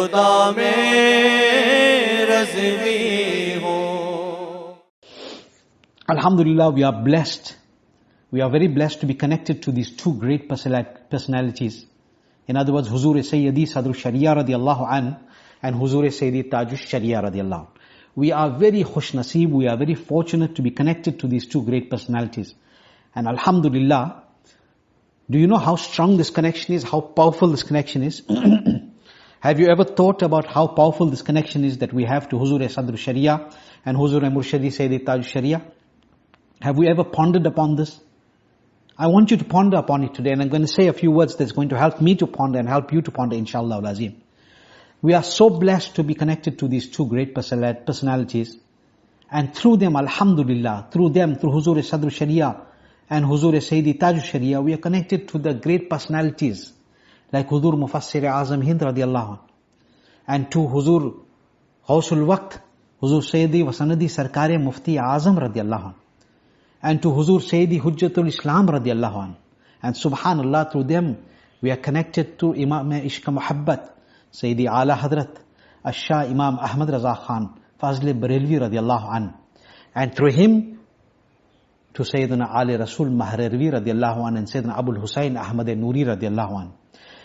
खुदा में रज़वी हो। Alhamdulillah, we are blessed. We are very blessed to be connected to these two great personalities. In other words, Huzur Sayyidi Sadr Sharia radiallahu an and Huzur Sayyidi Tajush Sharia radiallahu an. We are very khush naseeb, we are very fortunate to be connected to these two great personalities. And Alhamdulillah, do you know how strong this connection is, how powerful this connection is? Have you ever thought about how powerful this connection is that we have to Huzur Sadr Sharia and Huzur Murshidi Sayyidi Tajush Sharia? Have we ever pondered upon this? I want you to ponder upon it today, and I'm going to say a few words that's going to help me to ponder and help you to ponder, inshallah al-azim. We are so blessed to be connected to these two great personalities, and through them, alhamdulillah, through Huzur Sadr Sharia and Huzur Sayyidi Tajush Sharia, we are connected to the great personalities, like Huzur Mufassir Azam Hind radiallahu anh, and to Huzur Ghawsul Waqt, Huzur Sayyidi Wasanadi Sarkar Mufti Azam radiallahu anh, and to Huzur Sayyidi Hujjatul Islam radiallahu anh. And subhanallah, through them, we are connected to Imam Ishq Muhabbat, Sayyidi Ala Hadrat, Shah Imam Ahmad Raza Khan, Fazl Barelvi radiallahu anh. And through him, to Sayyidina Ali Rasul Maharervi radiallahu anh and Sayyidina Abul Hussain Ahmad Noori radiallahu anh.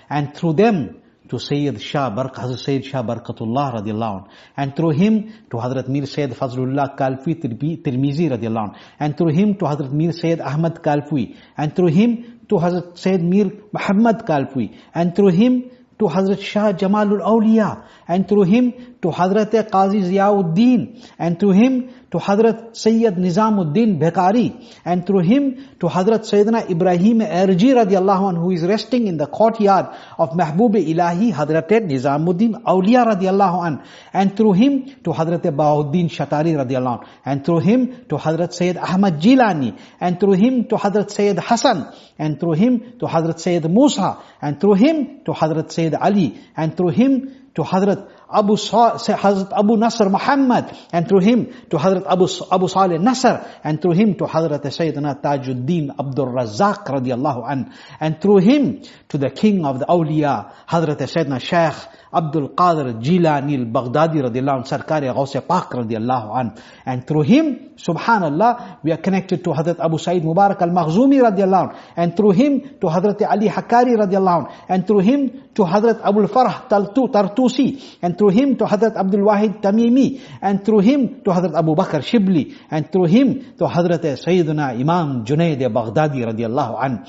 And through them, to Sayyid Shah Hazrat Sayyid Shah Barakatullah radiallahu anh. And through him to Hazrat Mir Sayyid Fazlullah Kalfi Tirmizi radiallahu anh. And through him to Hazrat Mir Sayyid Ahmad Kalfi. And through him to Hazrat Sayyid Mir Muhammad Kalfi. And through him to Hazrat Shah Jamalul Awliya. And through him to Hazrat Qazi Ziyauddin. And through him to Hazrat Sayyid Nizamuddin Bhekari. And through him to Hazrat Sayyidina Ibrahim Erji radiallahu anh, who is resting in the courtyard of Mahbub Ilahi Hazrat Nizamuddin Awliya radiallahu anh. And through him to Hazrat Bahauddin Shatari radiallahu anh. And through him to Hazrat Sayyid Ahmad Jilani. And through him to Hazrat Sayyid Hassan. And through him to Hazrat Sayyid Musa. And through him to Hazrat Sayyid Ali. And through him to Hazrat Abu Nasr Muhammad, and through him to Hazrat Abu Saleh Nasr, and through him to Hazrat Sayyidina Tajuddin Abdul Razzaq radiallahu an, and through him to the king of the awliya, Hazrat Sayyidina Shaykh Abdul Qadir Jilani al-Baghdadi radiallahu an, Sarkar Ghawse Pak radiallahu an. And through him, subhanallah, we are connected to Hazrat Abu Sa'id Mubarak al-Makhzumi radiallahu an. And through him to Hazrat Ali Hakari radiallahu an. And through him to Hazrat Abul Farh Tartusi. And through him to Hazrat Abdul Wahid Tamimi. And through him to Hazrat Abu Bakr Shibli. And through him to Hazrat Sayyidina Imam Junaid Baghdadi radiallahu an.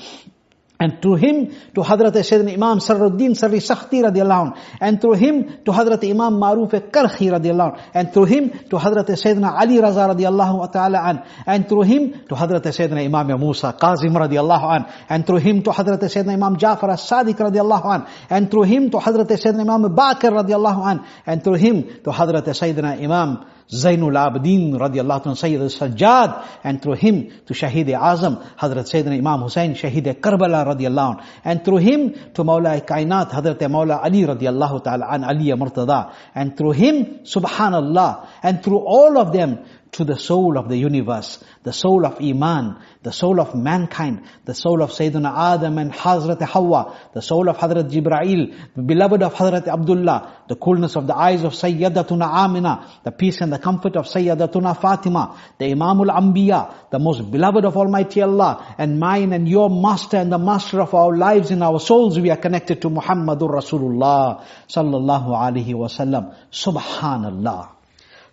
And through him to Hazrat Sayyidina Imam Sarruddin Sarri Sakhti radiallahu anh. And through him to Hazrat Imam Maruf Karhi radiallahu anh. And through him to Hazrat Sayyidina Ali Raza radiallahu ta'ala anh. And through him to Hazrat Sayyidina Imam Musa Qazim radiallahu anh. And through him to Hazrat Sayyidina Imam Jafar as-Sadiq radiallahu anh. And through him to Hazrat Sayyidina Imam Bakir radiallahu anh. And through him to Hazrat Sayyidina Imam Zainul Abidin radiallahu anhu, Sayyid al-Sajjad. And through him to Shaheed Azam, Hazrat Sayyidina Imam Hussain, Shaheed Karbala radiallahu anhu. And through him to Mawla Kainat, Hazrat Mawla Ali radiallahu ta'ala an, Ali Murtada. And through him, subhanallah, and through all of them, to the soul of the universe, the soul of Iman, the soul of mankind, the soul of Sayyidina Adam and Hazrat Hawa, the soul of Hazrat Jibreel, the beloved of Hazrat Abdullah, the coolness of the eyes of Sayyidatuna Amina, the peace and the comfort of Sayyidatuna Fatima, the Imamul Anbiya, the most beloved of Almighty Allah, and mine and your master and the master of our lives and our souls. We are connected to Muhammadur Rasulullah sallallahu alaihi wasallam. Subhanallah.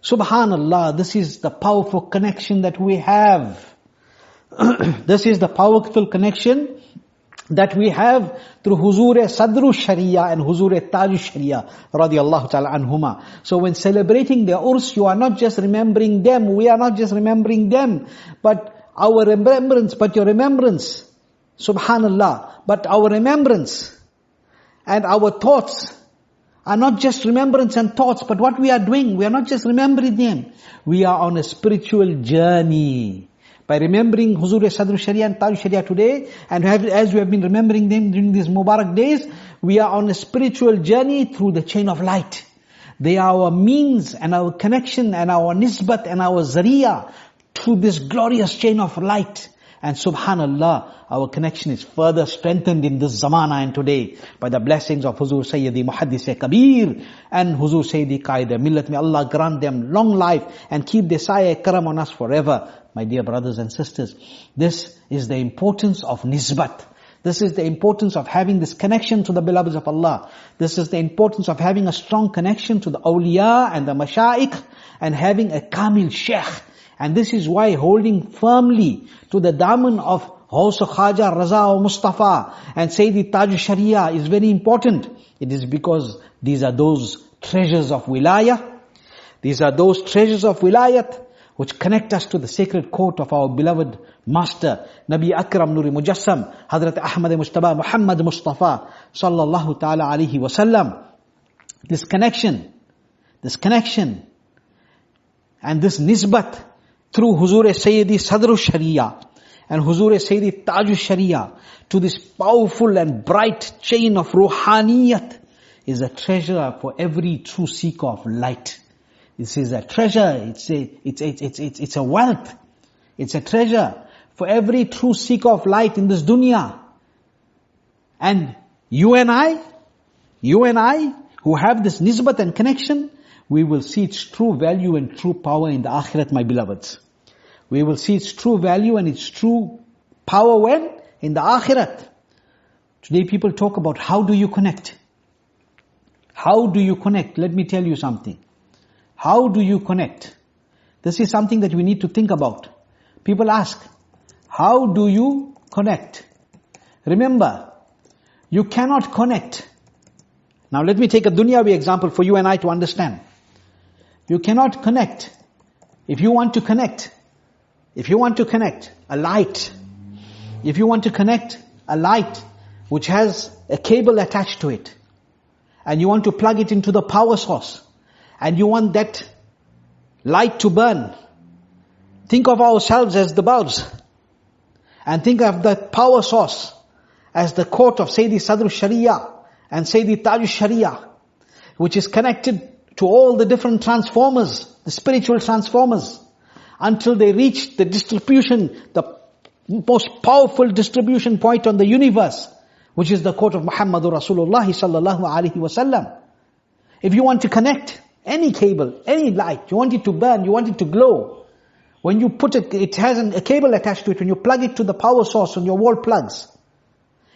Subhanallah, this is the powerful connection that we have. This is the powerful connection that we have through Huzur Sadru Sharia and Huzur Tajush Sharia radiallahu ta'ala anhuma. So when celebrating the Urs, you are not just remembering them, we are not just remembering them, but our remembrance, but your remembrance, subhanallah, but our remembrance and our thoughts are not just remembrance and thoughts, but what we are doing, we are not just remembering them. We are on a spiritual journey. By remembering Huzur Sadr Sharia and Tajush Sharia today, and as we have been remembering them during these Mubarak days, we are on a spiritual journey through the chain of light. They are our means and our connection and our nisbat and our zariya to this glorious chain of light. And subhanallah, our connection is further strengthened in this zamana and today by the blessings of Huzur Sayyidi Muhaddis Kabir and Huzur Sayyidi Qaid Millat. May Allah grant them long life and keep their saya karam on us forever. My dear brothers and sisters, this is the importance of nisbat. This is the importance of having this connection to the beloveds of Allah. This is the importance of having a strong connection to the awliya and the mashaikh and having a kamil sheikh. And this is why holding firmly to the daman of Ghaus Khaja Raza or Mustafa and Sayyidi Taj Sharia is very important. It is because these are those treasures of wilayah. These are those treasures of wilayat which connect us to the sacred court of our beloved Master, Nabi Akram Nuri Mujassam, Hazrat Ahmad Mujtaba Muhammad Mustafa, Sallallahu Ta'ala Alaihi Wasallam. This connection, and this nisbat through Huzur Sayyidi Sadru Sharia and Huzur Sayyidi Taju Sharia to this powerful and bright chain of Ruhaniyat is a treasure for every true seeker of light. This is a treasure, it's a wealth, it's a treasure for every true seeker of light in this dunya. And you and I, who have this nisbat and connection, we will see its true value and true power in the akhirat, my beloveds. We will see its true value and its true power when? In the akhirat. Today people talk about how do you connect? How do you connect? Let me tell you something. How do you connect? This is something that we need to think about. People ask, how do you connect? Remember, you cannot connect. Now let me take a dunyawi example for you and I to understand. You cannot connect. If you want to connect a light, which has a cable attached to it, and you want to plug it into the power source, and you want that light to burn, think of ourselves as the bulbs, and think of the power source as the court of Sayyidi Sadr Sharia and Sayyidi Taj Sharia, which is connected to all the different transformers, the spiritual transformers, until they reach the distribution, the most powerful distribution point on the universe, which is the court of Muhammadur Rasulullah sallallahu alaihi wasallam. If you want to connect any cable, any light, you want it to burn, you want it to glow, when you put it has a cable attached to it, when you plug it to the power source on your wall plugs,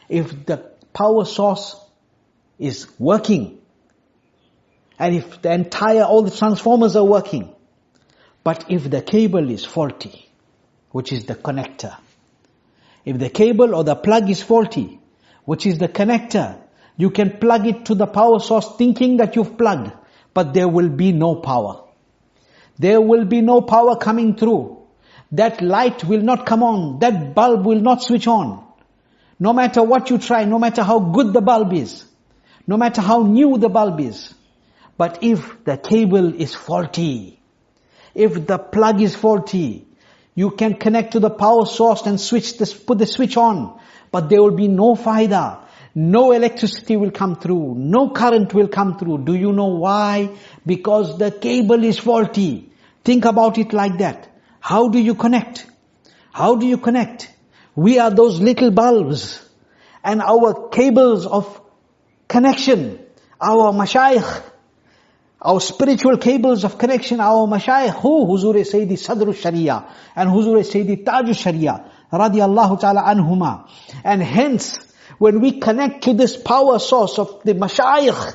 if the power source is working, and if all the transformers are working, but if the cable is faulty, which is the connector, if the cable or the plug is faulty, which is the connector, you can plug it to the power source thinking that you've plugged, but there will be no power. There will be no power coming through. That light will not come on. That bulb will not switch on. No matter what you try, no matter how good the bulb is, no matter how new the bulb is. But if the cable is faulty, if the plug is faulty, you can connect to the power source and put the switch on, but there will be no faida. No electricity will come through. No current will come through. Do you know why? Because the cable is faulty. Think about it like that. How do you connect? How do you connect? We are those little bulbs, and our cables of connection, our mashayikh, our spiritual cables of connection, our mashayikh, Huzur Sayyidi Sadr Sharia and Huzur Sayyidi Taj Sharia, radiyallahu ta'ala anhuma. And hence, when we connect to this power source of the mashayikh,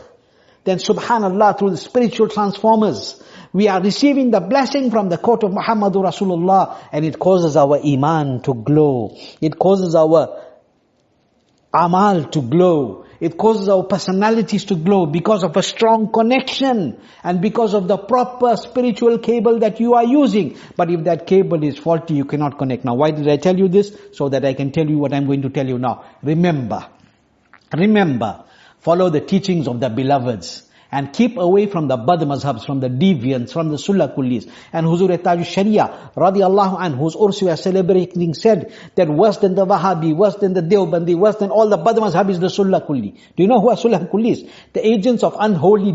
then subhanallah, through the spiritual transformers, we are receiving the blessing from the court of Muhammadur Rasulullah, and it causes our iman to glow. It causes our amal to glow. It causes our personalities to glow because of a strong connection and because of the proper spiritual cable that you are using. But if that cable is faulty, you cannot connect. Now, why did I tell you this? So that I can tell you what I'm going to tell you now. Remember, follow the teachings of the beloveds and keep away from the bad mazhabs, from the deviants, from the Sulla Kullis. And Huzur Taj Sharia, radiallahu anhu, whose ursi we are celebrating, said that worse than the Wahhabi, worse than the Deobandi, worse than all the bad mazhab is the Sulla Kulli. Do you know who are Sulla Kullis? The agents of unholy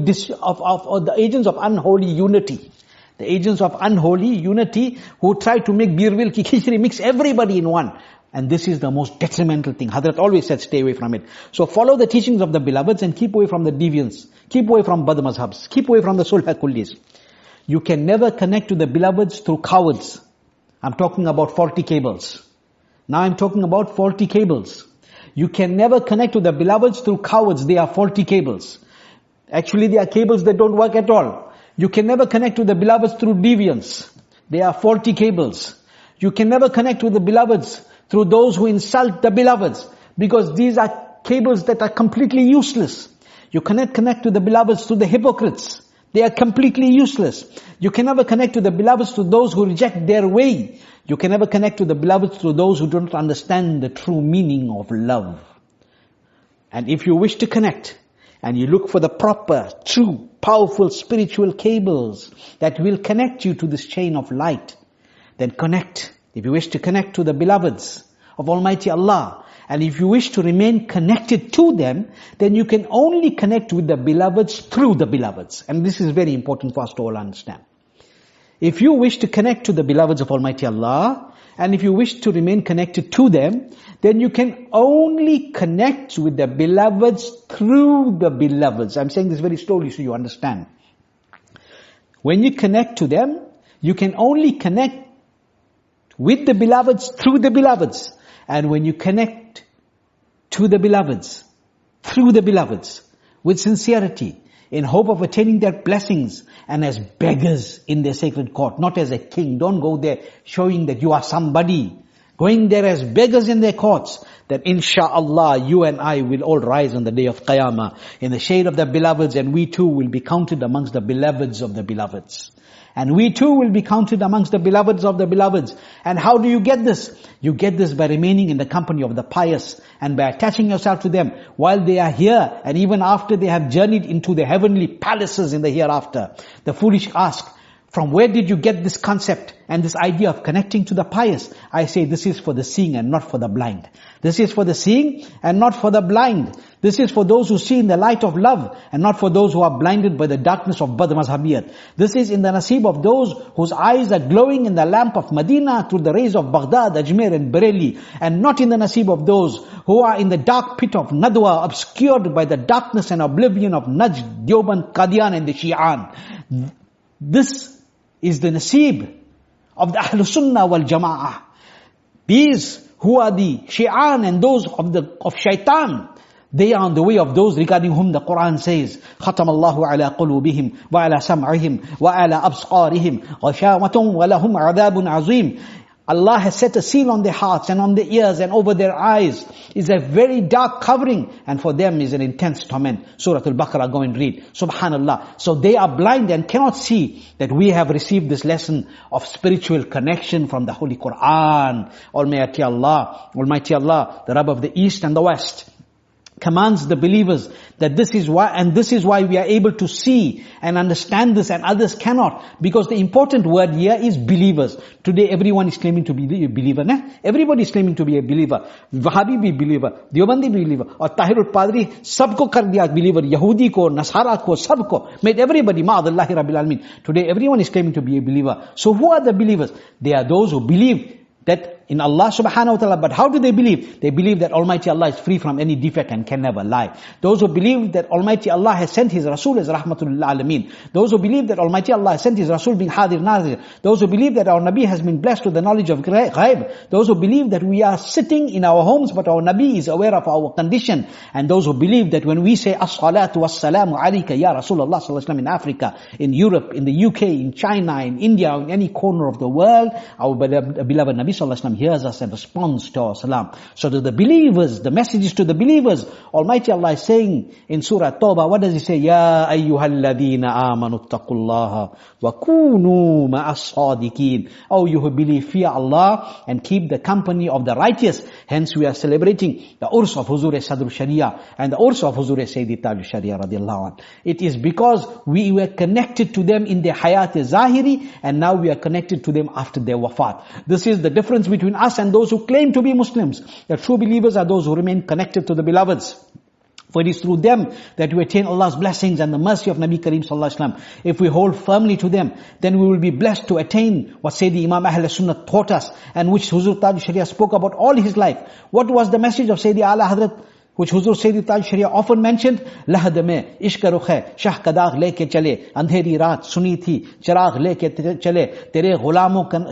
unity. The agents of unholy unity who try to make birwil ki khichri, mix everybody in one. And this is the most detrimental thing. Hazrat always said, stay away from it. So follow the teachings of the beloveds and keep away from the deviants. Keep away from bad mazhabs. Keep away from the sulh kullis. You can never connect to the beloveds through cowards. I'm talking about faulty cables. Now I'm talking about faulty cables. You can never connect to the beloveds through cowards. They are faulty cables. Actually, they are cables that don't work at all. You can never connect to the beloveds through deviants. They are faulty cables. You can never connect to the beloveds through those who insult the beloveds, because these are cables that are completely useless. You cannot connect to the beloveds through the hypocrites. They are completely useless. You can never connect to the beloveds through those who reject their way. You can never connect to the beloveds through those who do not understand the true meaning of love. And if you wish to connect, and you look for the proper, true, powerful spiritual cables that will connect you to this chain of light, then connect. If you wish to connect to the beloveds of Almighty Allah, and if you wish to remain connected to them, then you can only connect with the beloveds through the beloveds. And this is very important for us to all understand. If you wish to connect to the beloveds of Almighty Allah, and if you wish to remain connected to them, then you can only connect with the beloveds through the beloveds. I'm saying this very slowly so you understand. When you connect to them, you can only connect with the beloveds through the beloveds. And when you connect to the beloveds, through the beloveds, with sincerity, in hope of attaining their blessings, and as beggars in their sacred court, not as a king. Don't go there showing that you are somebody. Going there as beggars in their courts, that insha'Allah you and I will all rise on the day of Qiyamah in the shade of the beloveds, and we too will be counted amongst the beloveds of the beloveds. And we too will be counted amongst the beloveds of the beloveds. And how do you get this? You get this by remaining in the company of the pious and by attaching yourself to them while they are here and even after they have journeyed into the heavenly palaces in the hereafter. The foolish ask, from where did you get this concept and this idea of connecting to the pious? I say this is for the seeing and not for the blind. This is for the seeing and not for the blind. This is for those who see in the light of love and not for those who are blinded by the darkness of bad mazhabiyat. This is in the nasib of those whose eyes are glowing in the lamp of Medina through the rays of Baghdad, Ajmer and Bareilly, and not in the nasib of those who are in the dark pit of Nadwa, obscured by the darkness and oblivion of Najd, Deoband, Qadian and the Shi'an. This is the nasib of the Ahlul Sunnah wal Jama'ah. These who are the Shi'an and those of Shaitan, they are on the way of those regarding whom the Quran says, خَتَمَ اللَّهُ عَلَىٰ قُلُوبِهِمْ وَعَلَىٰ سَمْعِهِمْ وَعَلَىٰ أَبْصَارِهِمْ غَشَاوَةٌ وَلَهُمْ عَذَابٌ عَظِيمٌ. Allah has set a seal on their hearts and on their ears and over their eyes. Is a very dark covering, and for them is an intense torment. Surah Al-Baqarah, go and read. Subhanallah. So they are blind and cannot see that we have received this lesson of spiritual connection from the Holy Quran. Almighty Allah, the Rabb of the East and the West, commands the believers that this is why we are able to see and understand this and others cannot. Because the important word here is believers. Today everyone is claiming to be a believer. Everybody is claiming to be a believer. Wahhabi be believer, Deobandi believer, or Tahirul Padri, sabko kar diya believer, Yahudi ko, Nasara ko, sabko, made everybody, ma'adallahi rabbil alamin. Today everyone is claiming to be a believer. So who are the believers? They are those who believe that in Allah subhanahu wa ta'ala. But how do they believe? They believe that Almighty Allah is free from any defect and can never lie. Those who believe that Almighty Allah has sent His Rasul as Rahmatul lil Alameen. Those who believe that Almighty Allah has sent His Rasul being Hadir Nazir. Those who believe that our Nabi has been blessed with the knowledge of Ghaib. Those who believe that we are sitting in our homes but our Nabi is aware of our condition. And those who believe that when we say As-salatu was-salamu alayka ya Rasulullah sallallahu alaihi wasallam in Africa, in Europe, in the UK, in China, in India, in any corner of the world, our beloved Nabi sallallahu alaihi wasallam hears us and responds to our salam. So to the believers, the message is to the believers. Almighty Allah is saying in Surah Tawbah, what does He say? Ya ayyuhalladhina amanu taqullaha wa kunu ma'as sadiqeen. Oh, you who believe, fear Allah and keep the company of the righteous. Hence we are celebrating the Urs of Huzur Sadr Sharia and the Urs of Huzur Sayyidi Taj Sharia radiallahu anh. It is because we were connected to them in their hayat zahiri and now we are connected to them after their wafat. This is the difference between us and those who claim to be Muslims. The true believers are those who remain connected to the beloveds For it is through them that we attain Allah's blessings and the mercy of Nabi Kareem Sallallahu Alaihi Wasallam. If we hold firmly to them, then we will be blessed to attain what Sayyidi Imam Ahl Sunnah taught us, and which Huzur Taj Sharia spoke about all his life. What was the message of Sayyidi Ala Hadrat, which Huzur Sayyidi Taj Sharia often mentioned? Lahad mein ishq rukh hai, shah kadagh leke chale, andheri raat suni thi, chiragh leke chale, tere ghulamo kan.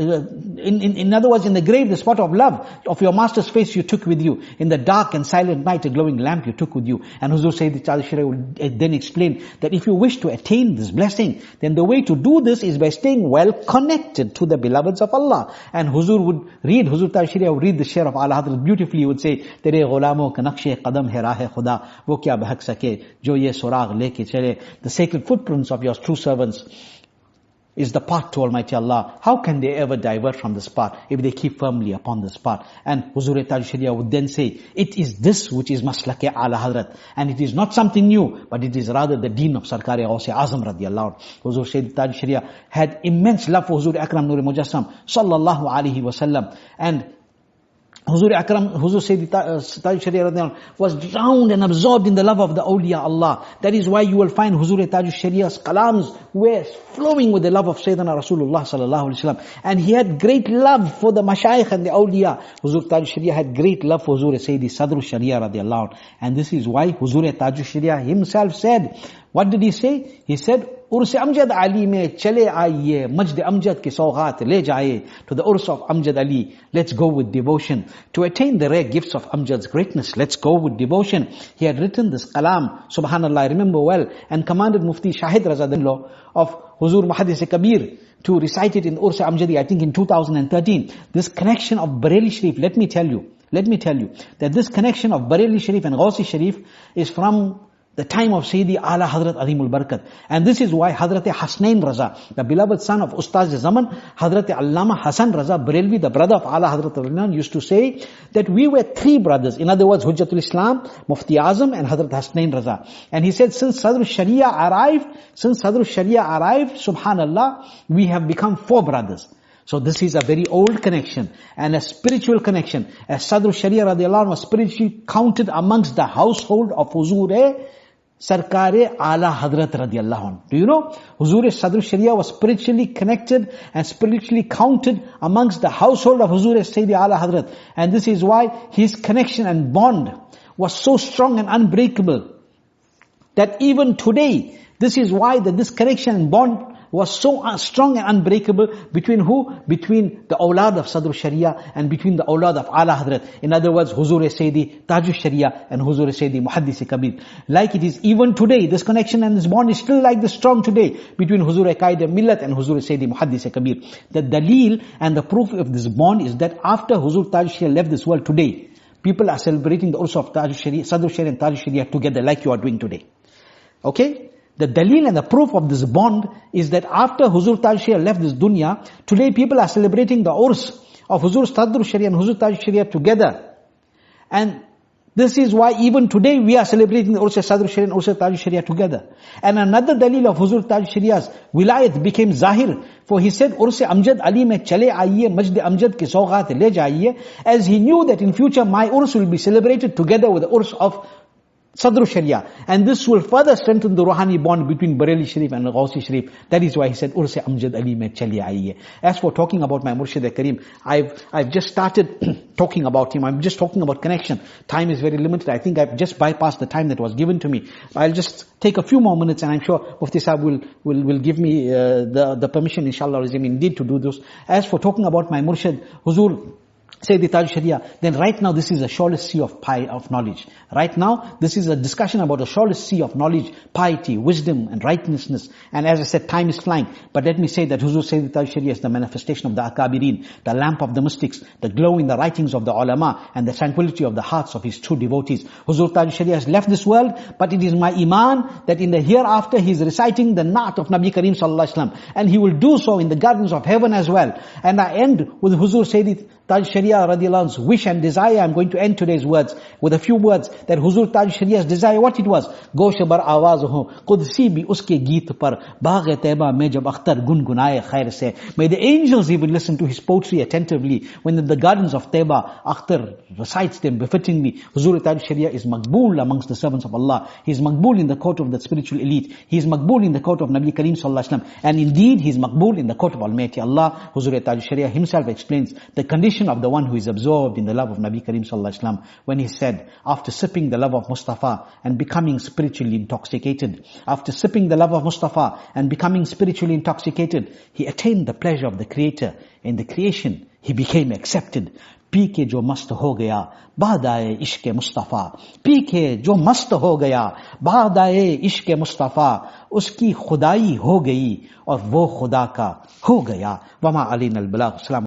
In other words, in the grave, the spot of love of your master's face you took with you. In the dark and silent night, a glowing lamp you took with you. And Huzur Sayyidi Taj Sharia will then explain that if you wish to attain this blessing, then the way to do this is by staying well connected to the beloveds of Allah. And Huzur Taj Sharia would read the share of Ala Hadrat beautifully. He would say, tere ghulamo ka naqsh qadam hai raah khuda, wo kya bahak sake, jo ye suragh leke chale. The sacred footprints of your true servants is the path to Almighty Allah. How can they ever divert from this path if they keep firmly upon this path? And Huzur Taj Sharia would then say, it is this which is Maslak-e Ala Hadrat. And it is not something new, but it is rather the deen of Sarkar-e Ghaus-e Azam radiyallahu anhu. Huzur Sayyid Taj Sharia had immense love for Huzur Akram Nur Mujassam sallallahu alaihi wasallam. And Huzur Sayyidi Taj Sharia was drowned and absorbed in the love of the awliya Allah. That is why you will find Huzur Taj Sharia's kalams were flowing with the love of Sayyidina Rasulullah sallallahu alaihi wasallam. And he had great love for the mashayikh and the awliya. Huzur Taj Sharia had great love for Huzur Sayyidi Sadr Sharia radiyallahu anhu. And this is why Huzur Taj Sharia himself said, what did he say? He said, Urs Amjad Ali mein chale aiye, Majd Amjad ki sawghat le jaye. To the Urs of Amjad Ali, let's go with devotion. To attain the rare gifts of Amjad's greatness, let's go with devotion. He had written this kalam, subhanallah, I remember well, and commanded Mufti Shahid Razadullah of Huzur Muhaddis Kabir to recite it in Urs Amjadi, I think in 2013. This connection of Bareli Sharif, let me tell you that this connection of Bareli Sharif and Ghausi Sharif is from the time of Sayyidi Ala Hadrat Azimul Barakat. And this is why Hadrat Hasnain Raza, the beloved son of Ustaz Zaman, Hadrat Allama Hasan Raza Barelvi, the brother of Ala Hadrat Azimul, used to say that we were three brothers. In other words, Hujjatul Islam, Mufti Azam and Hadrat Hasnain Raza. And he said, since Sadr Sharia arrived, subhanallah, we have become four brothers. So this is a very old connection and a spiritual connection. As Sadr Sharia radiallahu anhu was spiritually counted amongst the household of Huzur Sarkar-e Ala Hadrat radiyallahu anhu. Do you know? Huzur Sadr Sharia was spiritually connected and spiritually counted amongst the household of Huzur Sayyidi Ala Hadrat. And this is why his connection and bond was so strong and unbreakable that even today, this is why this connection and bond was so strong and unbreakable between who? Between the awlad of Sadr Sharia and between the awlad of Ala Hadrat. In other words, Huzur Sayyidi Taj Sharia and Huzur Sayyidi Muhaddis Kabir. Like it is even today, this connection and this bond is still like this strong today between Huzur Qaid Millat and Huzur Sayyidi Muhaddis Kabir. The dalil and the proof of this bond is that after Huzur Taj Sharia left this world today, people are celebrating the Urs of Taj Sharia, Sadr Sharia and Taj Sharia together like you are doing today. Okay? The dalil and the proof of this bond is that after Huzur Taj Sharia left this dunya, today people are celebrating the Urs of Huzur Sadr Sharia and Huzur Taj Sharia together. And this is why even today we are celebrating the Urs Sadr Sharia and Urs Taj Sharia together. And another dalil of Huzur Taj Sharia's wilayat became zahir. For he said, Urs Amjad Ali mein chale aiye, Majd Amjad ki sawghat le jaiye. As he knew that in future my Urs will be celebrated together with the Urs of Sadr Sharia. And this will further strengthen the Ruhani bond between Bareli Sharif and Ghausi Sharif. That is why he said, Urs Amjad Ali mein chali aiye. As for talking about my Murshid Kareem, I've just started talking about him. I'm just talking about connection. Time is very limited. I think I've just bypassed the time that was given to me. I'll just take a few more minutes and I'm sure Mufti Sahib will give me the permission, inshallah, indeed to do this. As for talking about my Murshid, Huzur Sayyidi Taj Sharia, then right now this is a shoreless sea of knowledge. Right now, this is a discussion about a shoreless sea of knowledge, piety, wisdom and righteousness. And as I said, time is flying. But let me say that Huzur Sayyidi Taj Sharia is the manifestation of the Akabirin, the lamp of the mystics, the glow in the writings of the ulama, and the tranquility of the hearts of his true devotees. Huzur Taj Sharia has left this world, but it is my iman that in the hereafter he is reciting the Naat of Nabi Kareem Sallallahu Alaihi Wasallam. And he will do so in the gardens of heaven as well. And I end with Huzur Sayyidi Taj Sharia radiallahu anhu's wish and desire. I'm going to end today's words with a few words that Huzur Taj Sharia's desire, what it was. Gosh bar आवाज हो कुदसी भी उसके गीत पर बाग तैबा में जब अख्तर गुनगुनाए खैर से. May the angels even listen to his poetry attentively when in the gardens of Taiba Akhtar recites them befittingly. Huzur Taj Sharia is maqbool amongst the servants of Allah. He is maqbool in the court of the spiritual elite. He is maqbool in the court of Nabi Kareem sallallahu alaihi wasallam. And indeed he is maqbool in the court of Almighty Allah. Huzur Taj Sharia himself explains the condition of the one who is absorbed in the love of Nabi Kareem sallallahu alaihi wasallam when he said, after sipping the love of Mustafa and becoming spiritually intoxicated, after sipping the love of Mustafa and becoming spiritually intoxicated, he attained the pleasure of the Creator. In the creation, he became accepted. P के जो मस्त हो गया बाद आए इश्क Mustafa, P के जो मस्त हो गया बाद आए इश्क मुस्तफ़ा, उसकी खुदाई हो गई और वो खुदा का हो गया. वमा अलैना अल बलाग.